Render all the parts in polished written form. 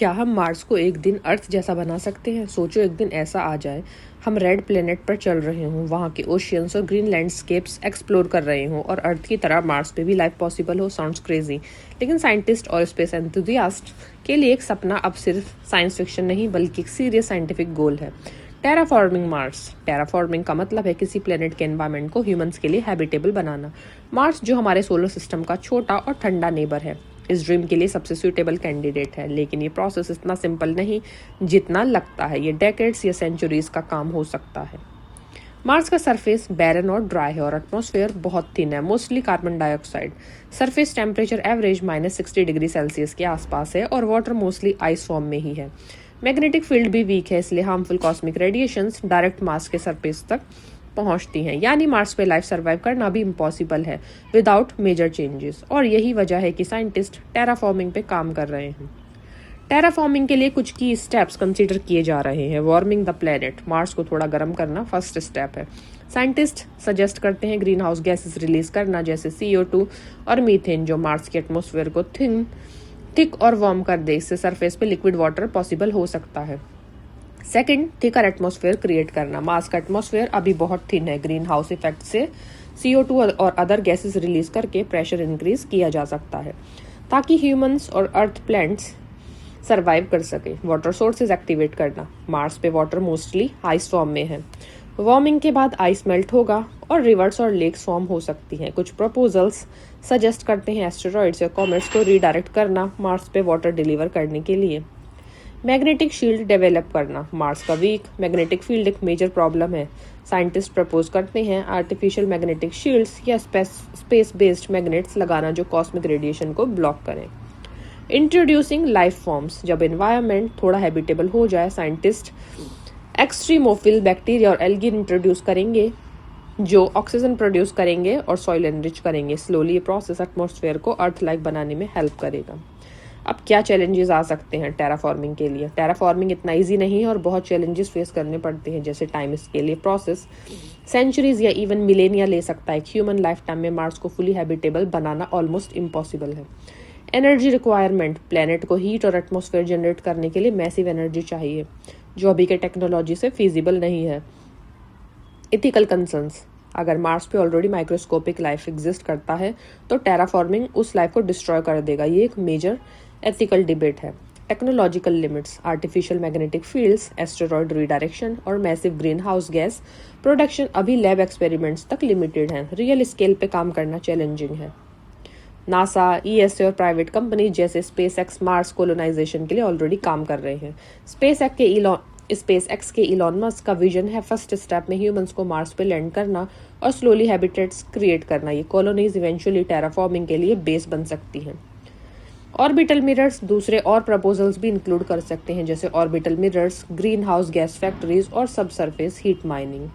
क्या हम मार्स को एक दिन अर्थ जैसा बना सकते हैं? सोचो एक दिन ऐसा आ जाए हम रेड प्लेनेट पर चल रहे हों, वहाँ के ओशियंस और ग्रीन लैंडस्केप्स एक्सप्लोर कर रहे हों और अर्थ की तरह मार्स पे भी लाइफ पॉसिबल हो। साउंड्स क्रेजी, लेकिन साइंटिस्ट और स्पेस एंथुसियास्ट के लिए एक सपना अब सिर्फ साइंस फिक्शन नहीं बल्कि एक सीरियस साइंटिफिक गोल है। Terraforming Mars. टेराफॉर्मिंग का मतलब है किसी प्लेनेट के एनवायरनमेंट को ह्यूमंस के लिए हैबिटेबल बनाना। मार्स जो हमारे सोलर सिस्टम का छोटा और ठंडा नेबर है, इस ड्रीम के लिए सबसे सूटेबल कैंडिडेट है। लेकिन ये प्रोसेस इतना सिंपल नहीं जितना लगता है। ये डेकेड्स या सेंचुरीज का काम हो सकता है। मार्स का सरफेस बैरन और ड्राई है और एटमॉस्फेयर बहुत थिन है, mostly carbon dioxide. Surface temperature average -60 degree Celsius के आसपास है और वाटर मोस्टली आइस फॉर्म में ही है। मैग्नेटिक फील्ड भी वीक है, इसलिए harmful cosmic radiations direct Mars के सरफेस तक पहुंचती हैं। यानी मार्स पे लाइफ सर्वाइव करना भी इम्पॉसिबल है विदाउट मेजर चेंजेस। और यही वजह है कि साइंटिस्ट टेराफॉर्मिंग पे काम कर रहे हैं। टेराफॉर्मिंग के लिए कुछ की स्टेप्स कंसीडर किए जा रहे हैं। वार्मिंग द प्लेनेट, मार्स को थोड़ा गर्म करना फर्स्ट स्टेप है। साइंटिस्ट सजेस्ट करते हैं ग्रीन हाउस गैसेस रिलीज करना, जैसे CO2 और मीथेन, जो मार्स के एटमॉस्फेयर को थिक और वार्म कर दे। इससे सरफेस पे लिक्विड वाटर पॉसिबल हो सकता है। सेकंड, थिकर एटमॉस्फेयर क्रिएट करना। मार्स का एटमॉस्फेयर अभी बहुत थिन है। ग्रीन हाउस इफेक्ट से CO2 और अदर गैसेस रिलीज करके प्रेशर इंक्रीज किया जा सकता है ताकि ह्यूमंस और अर्थ प्लांट्स सरवाइव कर सके। वाटर सोर्सेज एक्टिवेट करना। मार्स पे वाटर मोस्टली आइस फॉर्म में है। वार्मिंग के बाद आइस मेल्ट होगा और रिवर्स और लेक्स फॉर्म हो सकती हैं। कुछ प्रपोजल्स सजेस्ट करते हैं एस्टेरॉइड्स या कॉमेट्स को रीडायरेक्ट करना मार्स पे वाटर डिलीवर करने के लिए। मैग्नेटिक शील्ड डेवलप करना। मार्स का वीक मैग्नेटिक फील्ड एक मेजर प्रॉब्लम है। साइंटिस्ट प्रपोज करते हैं आर्टिफिशियल मैग्नेटिक शील्ड्स या स्पेस बेस्ड मैग्नेट्स लगाना जो कॉस्मिक रेडिएशन को ब्लॉक करें। Introducing life forms. जब एनवायरनमेंट थोड़ा हैबिटेबल हो जाए, साइंटिस्ट एक्सट्रीमोफिल बैक्टीरिया और एल्गी इंट्रोड्यूस करेंगे जो ऑक्सीजन प्रोड्यूस करेंगे और सॉइल एनरिच करेंगे। स्लोली ये प्रोसेस एटमॉस्फेयर को अर्थ लाइक बनाने में हेल्प करेगा। अब क्या चैलेंजेस आ सकते हैं टेराफॉर्मिंग के लिए? टेराफॉर्मिंग इतना इजी नहीं है और बहुत चैलेंजेस फेस करने पड़ते हैं, जैसे टाइम स्केल। ये प्रोसेस सेंचुरीज या इवन मिलेनिया ले सकता है। ह्यूमन लाइफ टाइम में मार्स को फुली हैबिटेबल बनाना ऑलमोस्ट इम्पॉसिबल है। Energy requirement. प्लेनेट को हीट और एटमॉस्फेयर जनरेट करने के लिए मैसिव एनर्जी चाहिए जो अभी के टेक्नोलॉजी से फीजिबल नहीं है। Ethical concerns. अगर मार्स पे ऑलरेडी माइक्रोस्कोपिक लाइफ एग्जिस्ट करता है तो टेराफॉर्मिंग उस लाइफ को डिस्ट्रॉय कर देगा। ये एक मेजर एथिकल डिबेट है। Technological limits. Artificial magnetic fields, asteroid redirection और massive green house gas production अभी लैब एक्सपेरिमेंट्स तक लिमिटेड हैं। रियल स्केल पे काम करना चैलेंजिंग है। नासा, ESA और प्राइवेट कंपनी जैसे SpaceX मार्स कोलोनाइजेशन के लिए ऑलरेडी काम कर रहे हैं। SpaceX के इलॉन मस्क का विजन है फर्स्ट स्टेप में ह्यूमंस को मार्स पे लैंड करना और स्लोली हैबिटेट्स क्रिएट करना। ये कॉलोनीज इवेंचुअली टेराफॉर्मिंग के लिए बेस बन सकती हैं। Orbital mirrors. दूसरे और प्रपोजल्स भी इंक्लूड कर सकते हैं, जैसे orbital mirrors, green house gas factories और सबसरफेस हीट माइनिंग।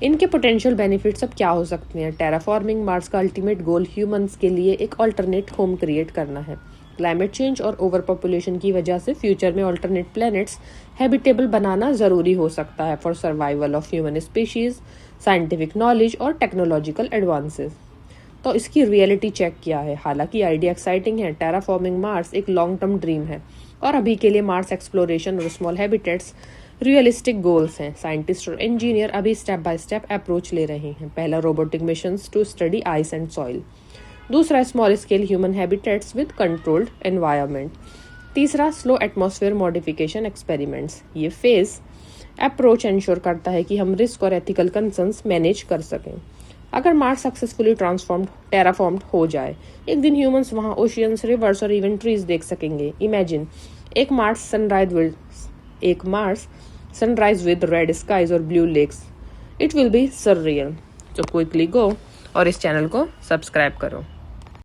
इनके पोटेंशियल बेनिफिट्स अब क्या हो सकते हैं? टेराफॉर्मिंग मार्स का अल्टीमेट गोल ह्यूमंस के लिए एक अल्टरनेट होम क्रिएट करना है। क्लाइमेट चेंज और ओवर पॉपुलेशन की वजह से फ्यूचर में अल्टरनेट प्लैनेट्स हैबिटेबल बनाना जरूरी हो सकता है for survival of human species, scientific knowledge और टेक्नोलॉजिकल एडवांसेस। तो इसकी रियलिटी चेक किया है। हालांकि आइडिया एक्साइटिंग है, टेराफॉर्मिंग मार्स एक लॉन्ग टर्म ड्रीम है और अभी के लिए मार्स एक्सप्लोरेशन और स्मॉल हैबिटेट्स रियलिस्टिक गोल्स हैं। साइंटिस्ट और इंजीनियर अभी स्टेप बाय स्टेप अप्रोच ले रहे हैं। पहला, robotic missions to study ice and soil. दूसरा, small scale human habitats with controlled environment. तीसरा, स्लो एटमॉस्फेयर मॉडिफिकेशन एक्सपेरिमेंट्स। ये फेज अप्रोच इंश्योर करता है कि हम रिस्क और एथिकल कंसर्न्स मैनेज कर सकें। अगर मार्स सक्सेसफुली टेराफॉर्म्ड हो जाए, एक दिन ह्यूमंस वहां ओशियंस, रिवर्स और इवन ट्रीज देख सकेंगे। इमेजिन एक Mars sunrise with red skies और blue lakes. It will be surreal. तो क्विकली गो और इस चैनल को सब्सक्राइब करो।